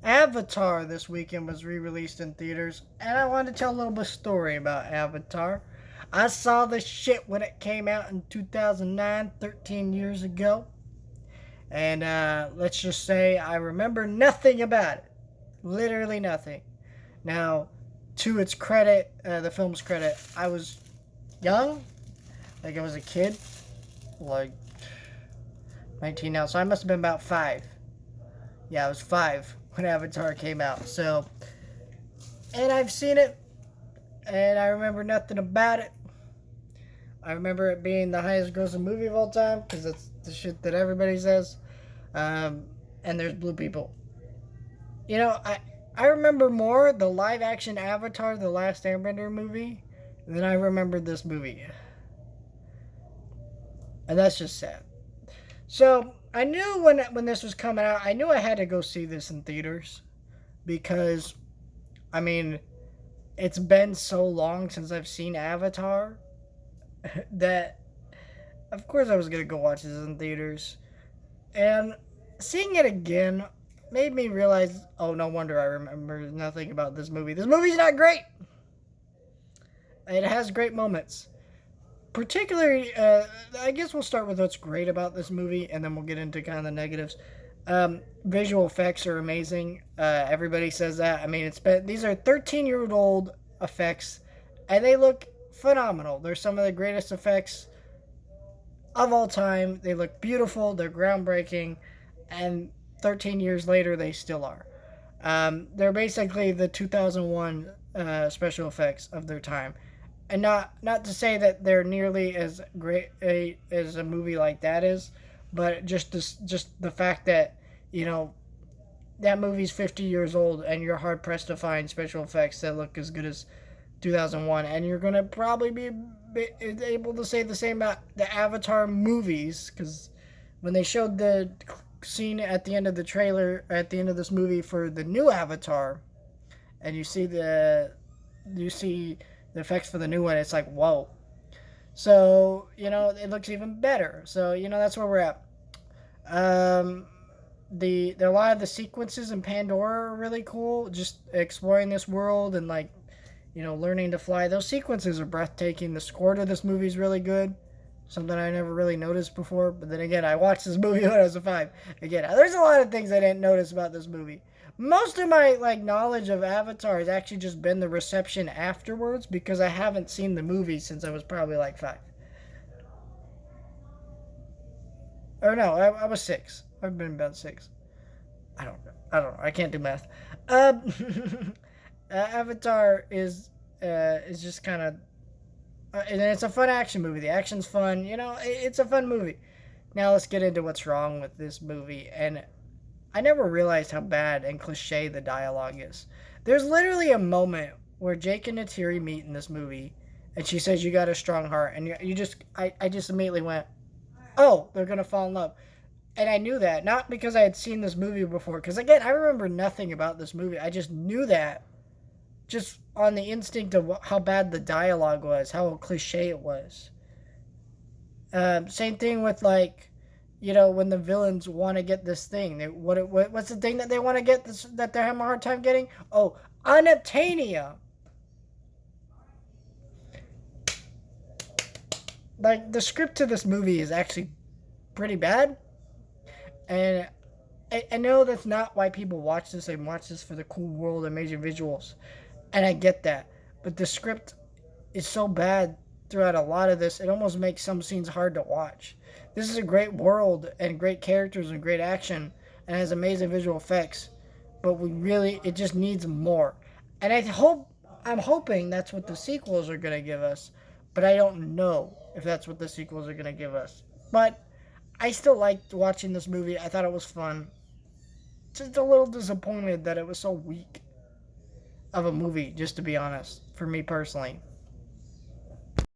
Avatar this weekend was re-released in theaters, and I wanted to tell a little bit of story about Avatar. I saw this shit when it came out in 2009, 13 years ago, and let's just say I remember nothing about it. Literally nothing. Now, to its credit, the film's credit, I was young, like I was a kid, like 19 now, so I must have been about 5. Yeah, I was 5 when Avatar came out. So, and I've seen it, and I remember nothing about it. I remember it being the highest grossing movie of all time because that's the shit that everybody says. Um, and there's blue people. You know, I remember more the live action Avatar, the last Airbender movie, than I remember this movie. And that's just sad. So I knew when this was coming out, I knew I had to go see this in theaters because, I mean, it's been so long since I've seen Avatar that, of course, I was gonna go watch this in theaters. And seeing it again made me realize, oh, no wonder I remember nothing about this movie. This movie's not great. It has great moments. Particularly, I guess we'll start with what's great about this movie, and then we'll get into kind of the negatives. Visual effects are amazing. Everybody says that. I mean, these are 13-year-old effects, and they look phenomenal. They're some of the greatest effects of all time. They look beautiful. They're groundbreaking, and 13 years later, they still are. They're basically the 2001 special effects of their time, and not to say that they're nearly as great as a movie like that is, but just the fact that you know that movie's 50 years old and you're hard pressed to find special effects that look as good as 2001, and you're gonna probably be able to say the same about the Avatar movies because when they showed the scene at the end of the trailer at the end of this movie for the new Avatar, and you see the effects for the new one, it's like whoa. So it looks even better. So that's where we're at. Um, a lot of the sequences in Pandora are really cool. Just exploring this world and like learning to fly. Those sequences are breathtaking. The score to this movie is really good. Something I never really noticed before. But then again, I watched this movie when I was a 5. Again, there's a lot of things I didn't notice about this movie. Most of my knowledge of Avatar has actually just been the reception afterwards because I haven't seen the movie since I was probably like 5. Or no, I was 6. I've been about 6. I don't know. I can't do math. Avatar is just kind of, and it's a fun action movie. The action's fun. It's a fun movie. Now let's get into what's wrong with this movie. And I never realized how bad and cliche the dialogue is. There's literally a moment where Jake and Neytiri meet in this movie, and she says, "You got a strong heart," and I just immediately went, "Oh, they're gonna fall in love." And I knew that, not because I had seen this movie before, because again, I remember nothing about this movie. I just knew that just on the instinct of how bad the dialogue was, how cliche it was. Same thing with when the villains want to get this thing. What's the thing that they want to get that they're having a hard time getting? Oh, unobtainium. Like the script to this movie is actually pretty bad, and I know that's not why people watch this. They watch this for the cool world, amazing visuals, and I get that. But the script is so bad throughout a lot of this, it almost makes some scenes hard to watch. This is a great world and great characters and great action and has amazing visual effects, but it just needs more. And I'm hoping that's what the sequels are going to give us, but I don't know if that's what the sequels are going to give us. But I still liked watching this movie. I thought it was fun. Just a little disappointed that it was so weak of a movie, just to be honest, for me personally.